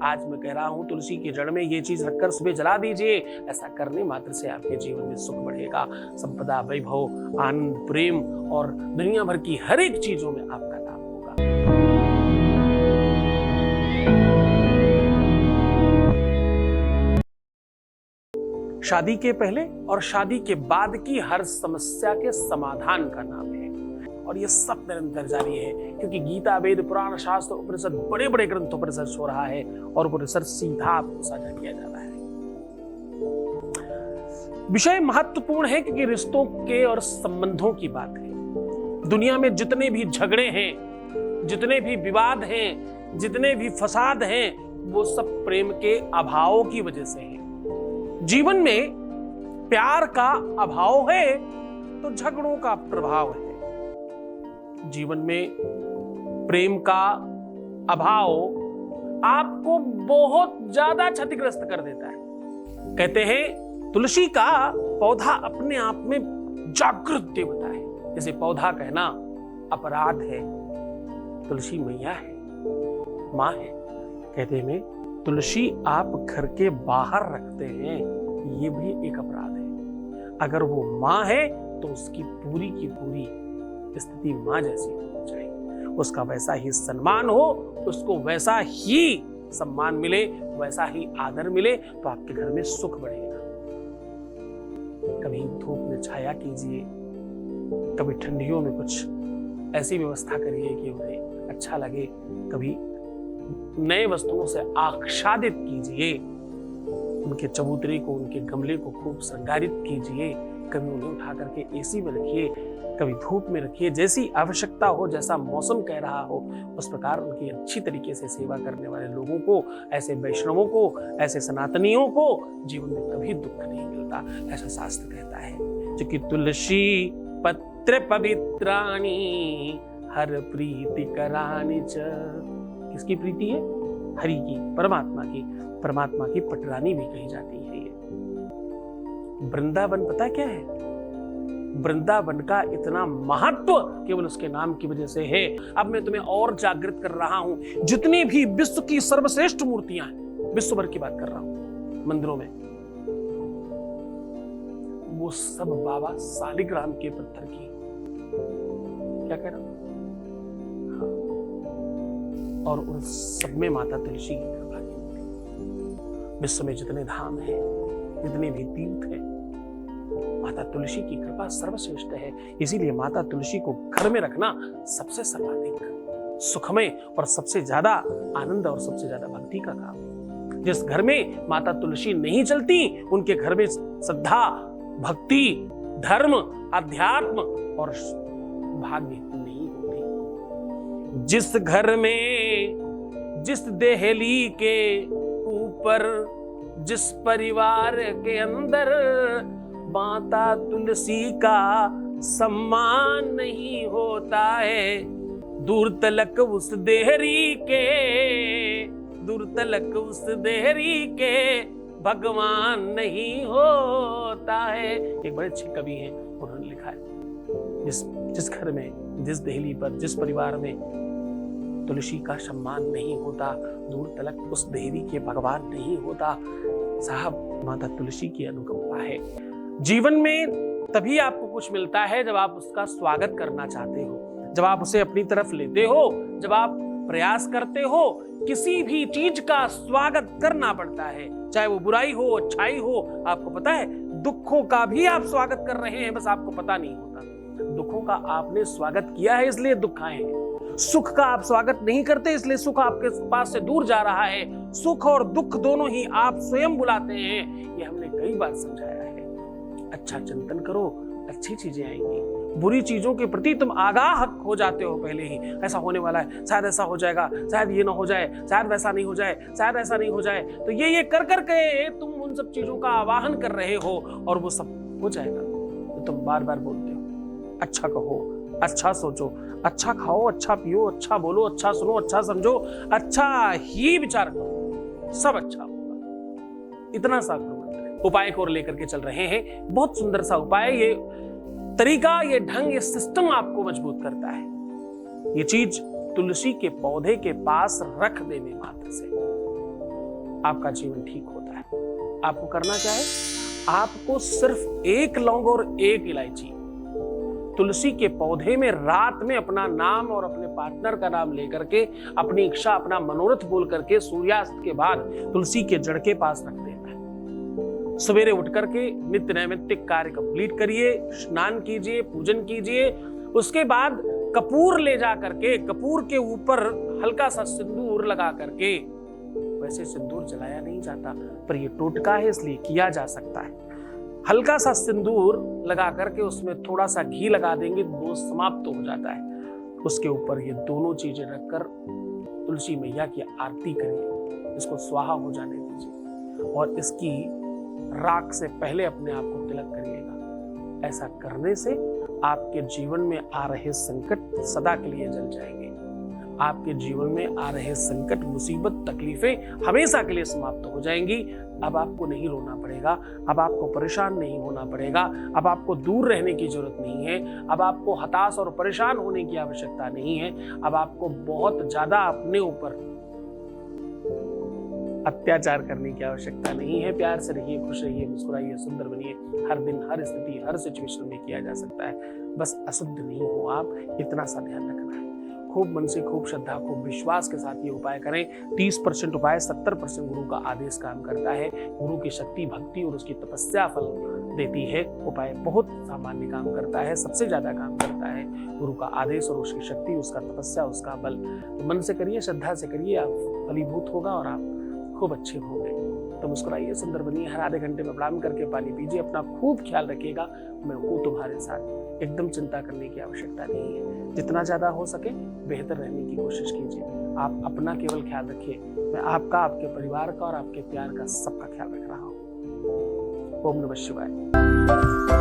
आज मैं कह रहा हूं तुलसी की जड़ में ये चीज रखकर सुबह जला दीजिए। ऐसा करने मात्र से आपके जीवन में सुख बढ़ेगा, संपदा, वैभव, आनंद, प्रेम और दुनिया भर की हर एक चीजों में आपका लाभ होगा। शादी के पहले और शादी के बाद की हर समस्या के समाधान का नाम है, और ये सब निरंतर जारी है, क्योंकि गीता, वेद, पुराण, शास्त्र, उपनिषद बड़े बड़े ग्रंथों पर रिसर्च हो रहा है और वो रिसर्च सीधा आपको साझा किया जा रहा है। विषय महत्वपूर्ण है क्योंकि रिश्तों के और संबंधों की बात है। दुनिया में जितने भी झगड़े हैं, जितने भी विवाद हैं, जितने भी फसाद हैं, वो सब प्रेम के अभाव की वजह से हैं। जीवन में प्यार का अभाव है तो झगड़ों का प्रभाव है। जीवन में प्रेम का अभाव आपको बहुत ज्यादा क्षतिग्रस्त कर देता है। कहते हैं तुलसी का पौधा अपने आप में जागृत देवता है। जैसे पौधा कहना अपराध है, तुलसी मैया है, मां है। कहते हैं तुलसी आप घर के बाहर रखते हैं, ये भी एक अपराध है। अगर वो मां है तो उसकी पूरी की पूरी स्थिति मां जैसी होनी चाहिए। उसका वैसा ही सम्मान हो, उसको वैसा ही सम्मान मिले, वैसा ही आदर मिले, तो आपके घर में सुख बढ़ेगा। कभी धूप में छाया कीजिए, कभी ठंडियों में कुछ ऐसी व्यवस्था करिए कि उन्हें अच्छा लगे। कभी नए वस्तुओं से आच्छादित कीजिए, उनके चबूतरे को, उनके गमले को खूब श्रृंगारित कीजिए। कभी उन्हें उठा करके एसी में रखिए, कभी धूप में रखिए। जैसी आवश्यकता हो, जैसा मौसम कह रहा हो, उस प्रकार उनकी अच्छी तरीके से सेवा करने वाले लोगों को, ऐसे वैष्णवों को, ऐसे सनातनियों को जीवन में कभी दुख नहीं मिलता, ऐसा शास्त्र कहता है। क्योंकि तुलसी पत्र पवित्राणि हर प्रीति करानि च। किसकी प्रीति है? हरि की, परमात्मा की। परमात्मा की पटरानी भी कही जाती है ये। वृंदावन पता क्या है? वृंदावन का इतना महत्व केवल उसके नाम की वजह से है। अब मैं तुम्हें और जागृत कर रहा हूं। जितनी भी विश्व की सर्वश्रेष्ठ मूर्तियां हैं, विश्व भर की बात कर रहा हूं, मंदिरों में, वो सब बाबा शालिग्राम के पत्थर की। क्या कह रहा हूं? और उन सब में माता तुलसी की कृपा की मूर्ति। विश्व में जितने धाम हैं, जितने भी तीर्थ हैं, माता तुलसी की कृपा सर्वश्रेष्ठ है। इसीलिए माता तुलसी को घर में रखना सबसे सर्वाधिक सुखमय और सबसे ज्यादा आनंद और सबसे ज्यादा भक्ति का काम है। जिस घर में माता तुलसी नहीं चलती, उनके घर में श्रद्धा, भक्ति, धर्म, अध्यात्म और भाग्य नहीं होती। जिस घर में, जिस देहली के ऊपर, जिस परिवार के अंदर माता तुलसी का सम्मान नहीं होता है, दूर तलक उस देहरी के, दूर तलक उस देहरी के भगवान नहीं होता है। एक बड़े अच्छे कवि हैं, उन्होंने लिखा है, जिस घर में, जिस देहली पर, जिस परिवार में तुलसी का सम्मान नहीं होता, दूर तलक उस देहरी के भगवान नहीं होता। साहब, माता तुलसी की अनुकंपा है। जीवन में तभी आपको कुछ मिलता है जब आप उसका स्वागत करना चाहते हो, जब आप उसे अपनी तरफ लेते हो, जब आप प्रयास करते हो। किसी भी चीज का स्वागत करना पड़ता है, चाहे वो बुराई हो, अच्छाई हो। आपको पता है, दुखों का भी आप स्वागत कर रहे हैं, बस आपको पता नहीं होता। दुखों का आपने स्वागत किया है, इसलिए दुख आए हैं। सुख का आप स्वागत नहीं करते, इसलिए सुख आपके पास से दूर जा रहा है। सुख और दुख दोनों ही आप स्वयं बुलाते हैं, ये हमने कई बार समझाया है। अच्छा चिंतन करो, अच्छी चीजें आएंगी। बुरी चीजों के प्रति तुम आगाह हो जाते हो पहले ही। ऐसा होने वाला है, शायद ऐसा हो जाएगा, शायद ये ना हो जाए, शायद वैसा नहीं हो जाए, शायद ऐसा नहीं हो जाए। तो ये कर करके तुम उन सब चीजों का आवाहन कर रहे हो और वो सब हो जाएगा। तो तुम बार बार बोलते हो, अच्छा कहो, अच्छा सोचो, अच्छा खाओ, अच्छा पियो, अच्छा बोलो, अच्छा सुनो, अच्छा समझो, अच्छा ही विचार करो, सब अच्छा होगा। इतना सा उपाय को लेकर के चल रहे हैं। बहुत सुंदर सा उपाय, ये तरीका, ये ढंग, ये सिस्टम आपको मजबूत करता है। ये चीज तुलसी के पौधे के पास रख देने मात्र से आपका जीवन ठीक होता है। आपको करना क्या है, आपको सिर्फ एक लौंग और एक इलायची तुलसी के पौधे में रात में अपना नाम और अपने पार्टनर का नाम लेकर के अपनी इच्छा, अपना मनोरथ बोल करके सूर्यास्त के बाद तुलसी के जड़ के पास रख देना है। सवेरे उठ करके नित्य नैमित्तिक कार्य कंप्लीट करिए, स्नान कीजिए, पूजन कीजिए। उसके बाद कपूर ले जा करके कपूर के ऊपर हल्का सा सिंदूर लगा करके, वैसे सिंदूर जलाया नहीं जाता पर यह टोटका है इसलिए किया जा सकता है, हल्का सा सिंदूर लगा करके उसमें थोड़ा सा घी लगा देंगे, दोष समाप्त हो जाता है। उसके ऊपर ये दोनों चीजें रखकर तुलसी मैया की आरती करिए, इसको स्वाहा हो जाने दीजिए और इसकी राख से पहले अपने आप को तिलक करिएगा। ऐसा करने से आपके जीवन में आ रहे संकट सदा के लिए जल जाएंगे। आपके जीवन में आ रहे संकट, मुसीबत, तकलीफें हमेशा के लिए समाप्त हो जाएंगी। अब आपको नहीं रोना पड़ेगा, अब आपको परेशान नहीं होना पड़ेगा, अब आपको दूर रहने की जरूरत नहीं है, अब आपको हताश और परेशान होने की आवश्यकता नहीं है। अब आपको बहुत ज्यादा अपने ऊपर अत्याचार करने की आवश्यकता नहीं है। प्यार से रहिए, खुश रहिए, मुस्कुराइए, सुंदर बनिए। हर दिन, हर स्थिति, हर सिचुएशन में किया जा सकता है। बस अशुद्ध नहीं हो आप, इतना सा ध्यान रखना है। खूब मन से, खूब श्रद्धा, खूब विश्वास के साथ ये उपाय करें। 30% उपाय 70% गुरु का आदेश काम करता है। गुरु की शक्ति, भक्ति और उसकी तपस्या फल देती है। उपाय बहुत सामान्य काम करता है, सबसे ज्यादा काम करता है गुरु का आदेश और उसकी शक्ति, उसका तपस्या, उसका बल। तो मन से करिए, श्रद्धा से करिए, आप फलीभूत होगा और आप खूब अच्छे होंगे। तो मुस्कुराइए, सुंदर बनिए। हर आधे घंटे में प्रणाम करके पानी पीजिए। अपना खूब ख्याल रखिएगा। मैं हूँ तुम्हारे साथ। एकदम चिंता करने की आवश्यकता नहीं है। जितना ज्यादा हो सके बेहतर रहने की कोशिश कीजिए। आप अपना केवल ख्याल रखिए। मैं आपका, आपके परिवार का और आपके प्यार का सबका ख्याल रख रहा हूँ। ओम नमः शिवाय।